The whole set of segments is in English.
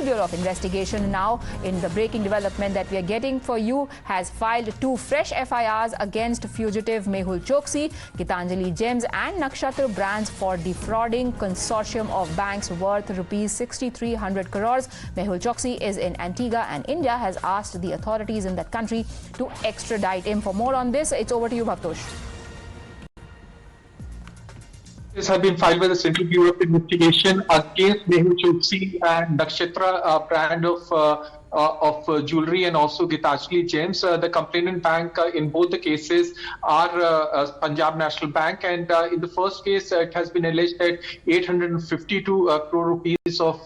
Central Bureau of Investigation now, in the breaking development that we are getting for you, has filed 2 fresh FIRs against fugitive Mehul Choksi, Gitanjali Gems and Nakshatra Brands for defrauding consortium of banks worth rupees 6,300 crores. Mehul Choksi is in Antigua and India has asked the authorities in that country to extradite him. For more on this, it's over to you, Bhavtosh. This have been filed by the Central Bureau of Investigation against Mehul Choksi and Nakshatra brand of jewelry, and also Gitanjali Gems. The complainant bank in both the cases are Punjab National Bank, and in the first case it has been alleged that 852 crore rupees of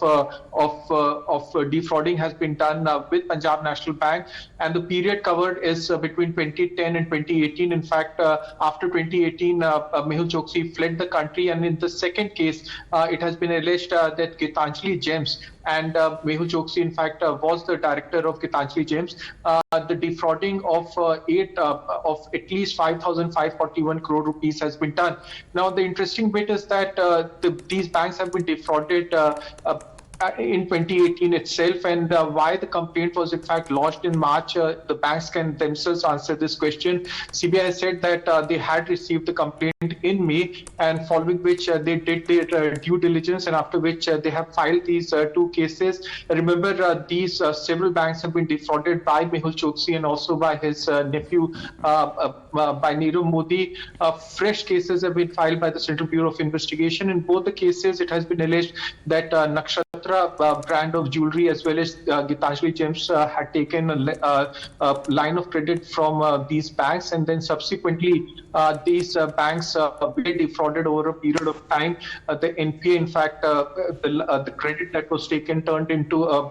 defrauding has been done with Punjab National Bank, and the period covered is between 2010 and 2018. In fact, after 2018, Mehul Choksi fled the country, and in the second case, it has been alleged that Gitanjali Gems and Mehul Choksi, in fact, was the director of Gitanjali Gems. The defrauding of at least 5,541 crore rupees has been done. Now, the interesting bit is that these banks have been defrauded in 2018 itself, and why the complaint was in fact lodged in March, the banks can themselves answer this question. CBI said that they had received the complaint in May, and following which they did their due diligence, and after which they have filed these 2 cases. Remember, these several banks have been defrauded by Mehul Choksi and also by his nephew, by Nirav Modi. Fresh cases have been filed by the Central Bureau of Investigation. In both the cases, it has been alleged that Nakshatra brand of jewelry as well as Gitanjali Gems had taken a line of credit from these banks, and then subsequently these banks were defrauded over a period of time. The NPA, in fact, the credit that was taken turned into a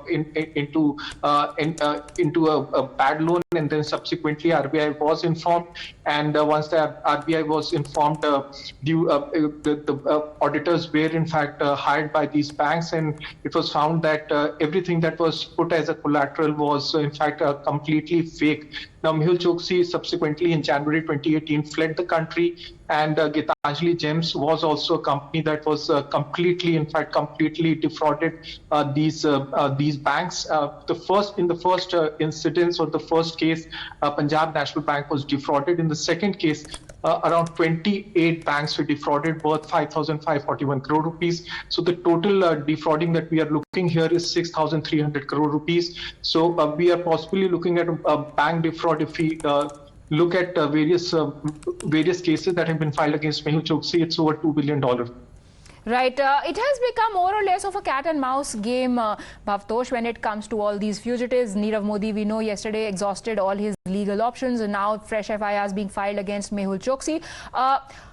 bad loan, and then subsequently RBI was informed, and once the RBI was informed, the auditors were in fact hired by these banks, and it was found that everything that was put as a collateral was in fact completely fake. Now, Mehul Choksi subsequently in January 2018 fled the country, and Gitanjali Gems was also a company that was completely defrauded these banks. In the first incidence or the first case, Punjab National Bank was defrauded. In the second case, around 28 banks were defrauded worth 5,541 crore rupees. So the total defrauding that we are looking here is 6,300 crore rupees. So we are possibly looking at a bank defraud if we look at various cases that have been filed against Mehul Choksi. It's over $2 billion. Right. It has become more or less of a cat and mouse game, Bhavtosh, when it comes to all these fugitives. Nirav Modi, we know, yesterday exhausted all his legal options, and now fresh FIRs being filed against Mehul Choksi.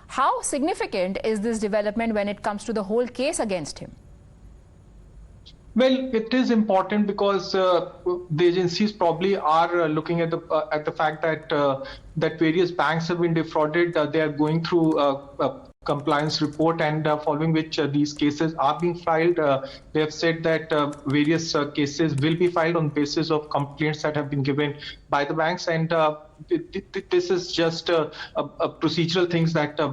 How significant is this development when it comes to the whole case against him? Well, it is important because the agencies probably are looking at the fact that various banks have been defrauded. They are going through compliance report, and following which these cases are being filed. They have said that various cases will be filed on basis of complaints that have been given by the banks, and this is just procedural things that the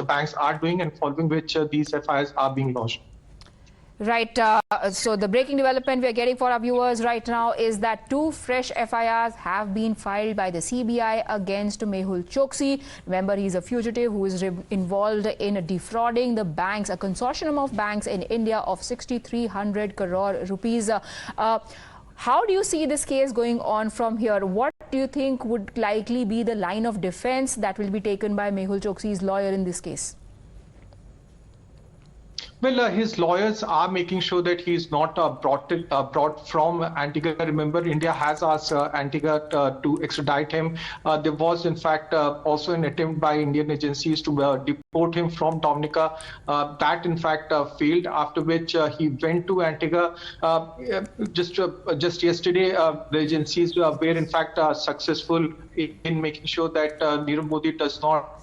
banks are doing, and following which these FIRs are being launched. Right. So the breaking development we are getting for our viewers right now is that 2 fresh FIRs have been filed by the CBI against Mehul Choksi. Remember, he's a fugitive who is involved in defrauding the banks, a consortium of banks in India of 6,300 crore rupees. How do you see this case going on from here? What do you think would likely be the line of defense that will be taken by Mehul Choksi's lawyer in this case? Well, his lawyers are making sure that he is not brought from Antigua. Remember, India has asked Antigua to extradite him. There was, in fact, also an attempt by Indian agencies to deport him from Dominica. That, in fact, failed, after which he went to Antigua. Just yesterday, the agencies were, in fact, successful in making sure that Nirav Modi does not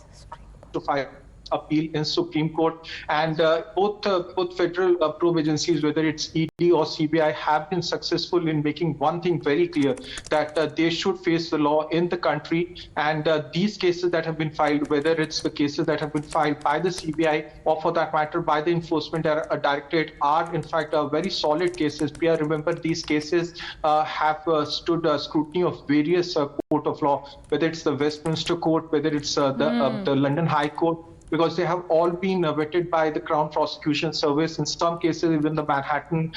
file appeal in Supreme Court, and both federal probe agencies, whether it's ED or CBI, have been successful in making one thing very clear, that they should face the law in the country. And these cases that have been filed, whether it's the cases that have been filed by the CBI or for that matter by the Enforcement Directorate, are in fact very solid cases. Priya, remember, these cases have stood scrutiny of various court of law, whether it's the Westminster Court, whether it's the London High Court, because they have all been vetted by the Crown Prosecution Service. In some cases, even the Manhattan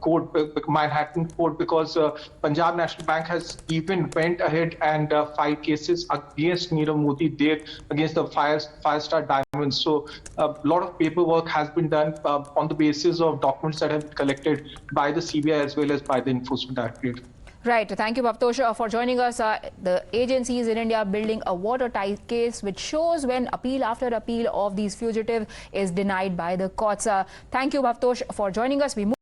Court, because Punjab National Bank has even went ahead and filed cases against Nirav Modi there, against the Five-Star Diamonds. So a lot of paperwork has been done on the basis of documents that have been collected by the CBI as well as by the Enforcement Directorate. Right. Thank you, Bhavtosh, for joining us. The agencies in India are building a watertight case which shows when appeal after appeal of these fugitives is denied by the courts. Thank you, Bhavtosh, for joining us. We move